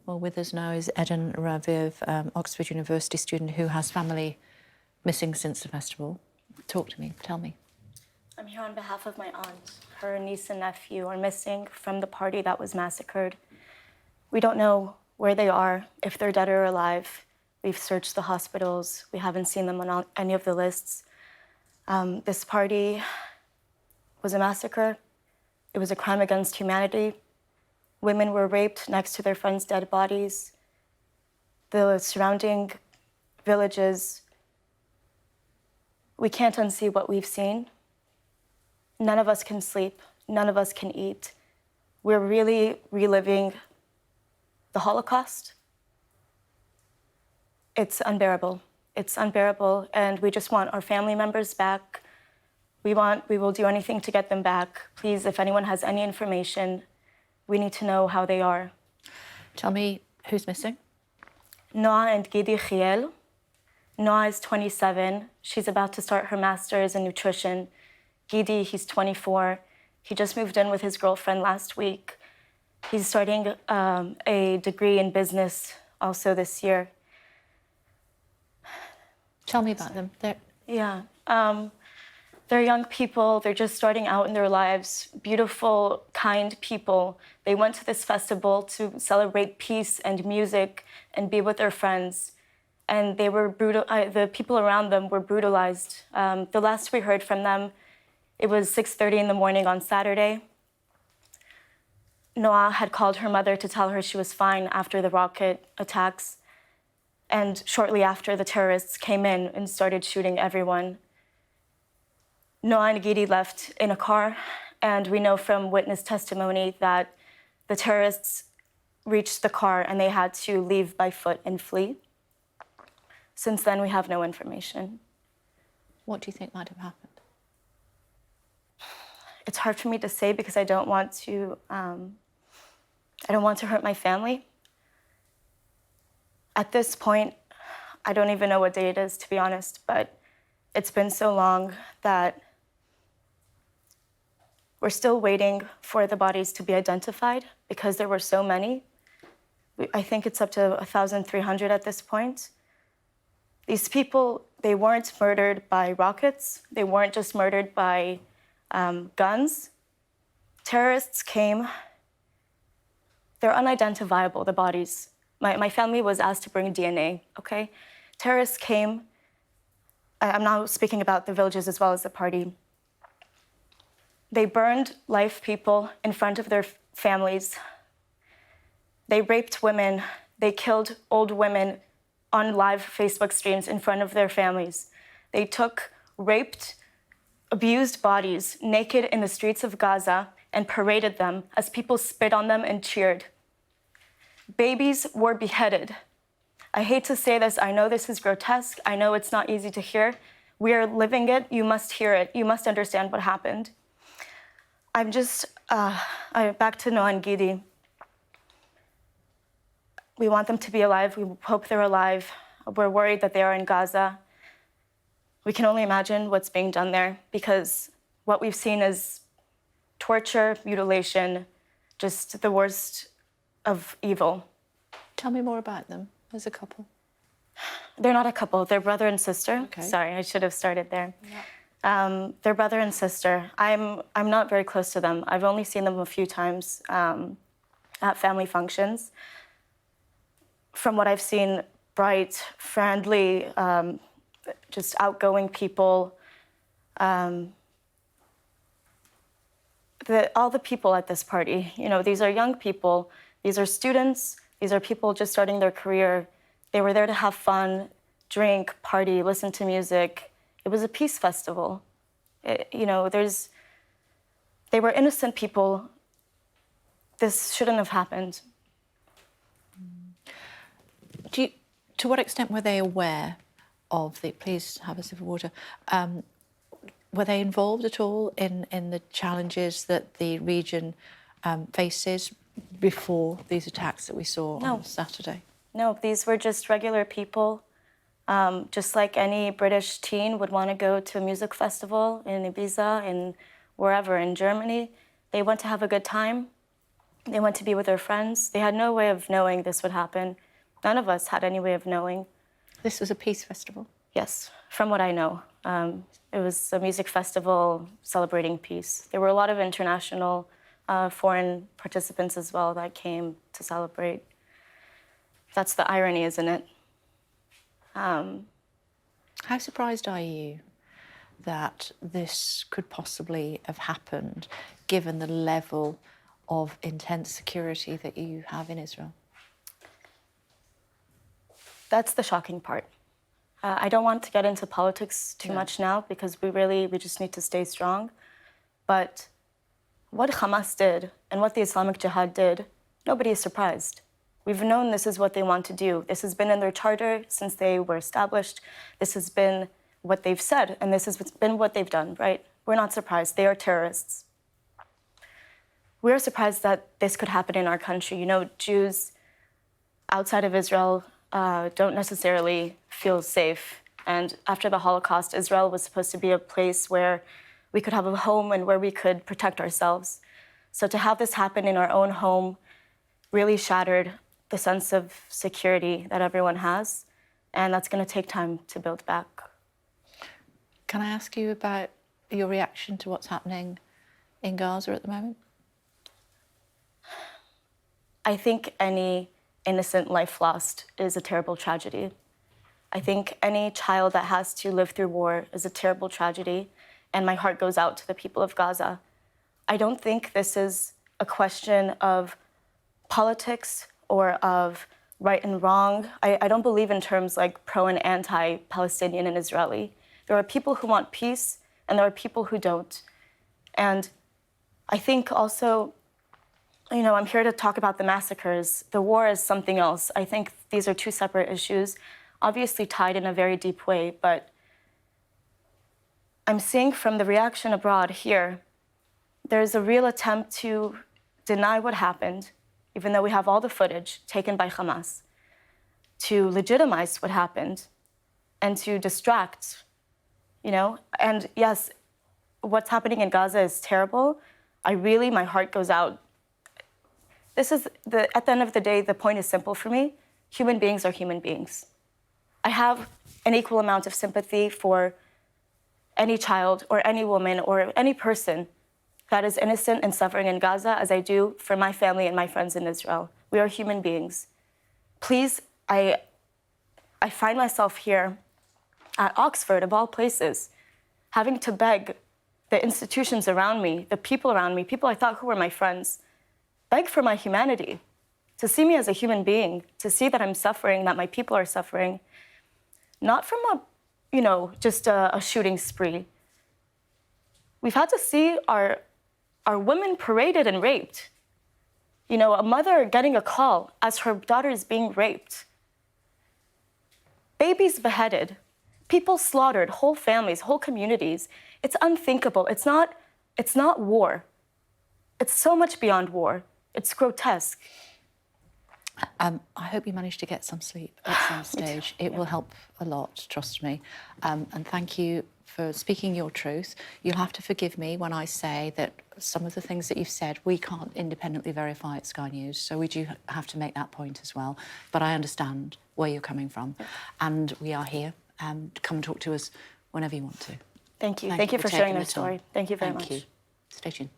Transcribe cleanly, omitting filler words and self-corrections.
Well, with us now is Eden Raviv, Oxford University student who has family missing since the festival. Talk to me, tell me. I'm here on behalf of my aunt. Her niece and nephew are missing from the party that was massacred. We don't know where they are, if they're dead or alive. We've searched the hospitals. We haven't seen them on any of the lists. This party was a massacre. It was a crime against humanity. Women were raped next to their friends' dead bodies. The surrounding villages, we can't unsee what we've seen. None of us can sleep. None of us can eat. We're really reliving the Holocaust. It's unbearable. It's unbearable, and we just want our family members back. We will do anything to get them back. Please, if anyone has any information, we need to know how they are. Tell me, who's missing? Noa and Gidi Chiel. Noa is 27. She's about to start her master's in nutrition. Gidi, he's 24. He just moved in with his girlfriend last week. He's starting a degree in business also this year. Tell me about them. They're young people. They're just starting out in their lives. Beautiful, kind people. They went to this festival to celebrate peace and music and be with their friends. And they were the people around them were brutalized. The last we heard from them, it was 6:30 in the morning on Saturday. Noa had called her mother to tell her she was fine after the rocket attacks. And shortly after, the terrorists came in and started shooting everyone. Noa and Gidi left in a car, and we know from witness testimony that the terrorists reached the car and they had to leave by foot and flee. Since then, we have no information. What do you think might have happened? It's hard for me to say because I don't want to hurt my family. At this point, I don't even know what day it is, to be honest, but it's been so long that we're still waiting for the bodies to be identified because there were so many. I think it's up to 1,300 at this point. These people, they weren't murdered by rockets. They weren't just murdered by guns. Terrorists came. They're unidentifiable, the bodies. My family was asked to bring DNA, okay? Terrorists came. I'm now speaking about the villages as well as the party. They burned live people in front of their families. They raped women. They killed old women on live Facebook streams in front of their families. They took raped, abused bodies naked in the streets of Gaza and paraded them as people spit on them and cheered. Babies were beheaded. I hate to say this. I know this is grotesque. I know it's not easy to hear. We are living it. You must hear it. You must understand what happened. Back to Noa and Gidi. We want them to be alive. We hope they're alive. We're worried that they are in Gaza. We can only imagine what's being done there because what we've seen is torture, mutilation, just the worst of evil. Tell me more about them as a couple. They're not a couple. They're brother and sister. Okay. Sorry, I should have started there. Yeah. They're brother and sister. I'm not very close to them. I've only seen them a few times at family functions. From what I've seen, bright, friendly, just outgoing people. All the people at this party, these are young people. These are students. These are people just starting their career. They were there to have fun, drink, party, listen to music. It was a peace festival. They were innocent people. This shouldn't have happened. To what extent were they aware of the, please have a sip of water, were they involved at all in the challenges that the region faces before these attacks that we saw on Saturday? No, these were just regular people, just like any British teen would want to go to a music festival in Ibiza, in wherever, in Germany. They went to have a good time. They went to be with their friends. They had no way of knowing this would happen. None of us had any way of knowing. This was a peace festival? Yes, from what I know. It was a music festival celebrating peace. There were a lot of international, foreign participants as well that came to celebrate. That's the irony, isn't it? How surprised are you that this could possibly have happened, given the level of intense security that you have in Israel? That's the shocking part. I don't want to get into politics too much now because we just need to stay strong. But what Hamas did and what the Islamic Jihad did, nobody is surprised. We've known this is what they want to do. This has been in their charter since they were established. This has been what they've said, and this has been what they've done, right? We're not surprised. They are terrorists. We're surprised that this could happen in our country. You know, Jews outside of Israel don't necessarily feel safe. And after the Holocaust, Israel was supposed to be a place where we could have a home and where we could protect ourselves. So to have this happen in our own home really shattered the sense of security that everyone has. And that's going to take time to build back. Can I ask you about your reaction to what's happening in Gaza at the moment? I think any innocent life lost is a terrible tragedy. I think any child that has to live through war is a terrible tragedy, and my heart goes out to the people of Gaza. I don't think this is a question of politics or of right and wrong. I don't believe in terms like pro and anti-Palestinian and Israeli. There are people who want peace, and there are people who don't. And I think also, you know, I'm here to talk about the massacres. The war is something else. I think these are two separate issues, obviously tied in a very deep way, but I'm seeing from the reaction abroad here, there's a real attempt to deny what happened, even though we have all the footage taken by Hamas, to legitimize what happened and to distract, you know? And yes, what's happening in Gaza is terrible. My heart goes out. At the end of the day, the point is simple for me. Human beings are human beings. I have an equal amount of sympathy for any child or any woman or any person that is innocent and suffering in Gaza as I do for my family and my friends in Israel. We are human beings. Please, I find myself here at Oxford, of all places, having to beg the institutions around me, the people around me, people I thought who were my friends, beg for my humanity, to see me as a human being, to see that I'm suffering, that my people are suffering, not from just a shooting spree. We've had to see our women paraded and raped. You know, a mother getting a call as her daughter is being raped. Babies beheaded, people slaughtered, whole families, whole communities. It's unthinkable. It's not war. It's so much beyond war. It's grotesque. I hope you manage to get some sleep at some stage. It will help a lot, trust me. And thank you for speaking your truth. You'll have to forgive me when I say that some of the things that you've said, we can't independently verify at Sky News, so we do have to make that point as well. But I understand where you're coming from, and we are here. Come and talk to us whenever you want to. Thank you. Thank you for sharing your story. Thank you very much. Thank you. Stay tuned.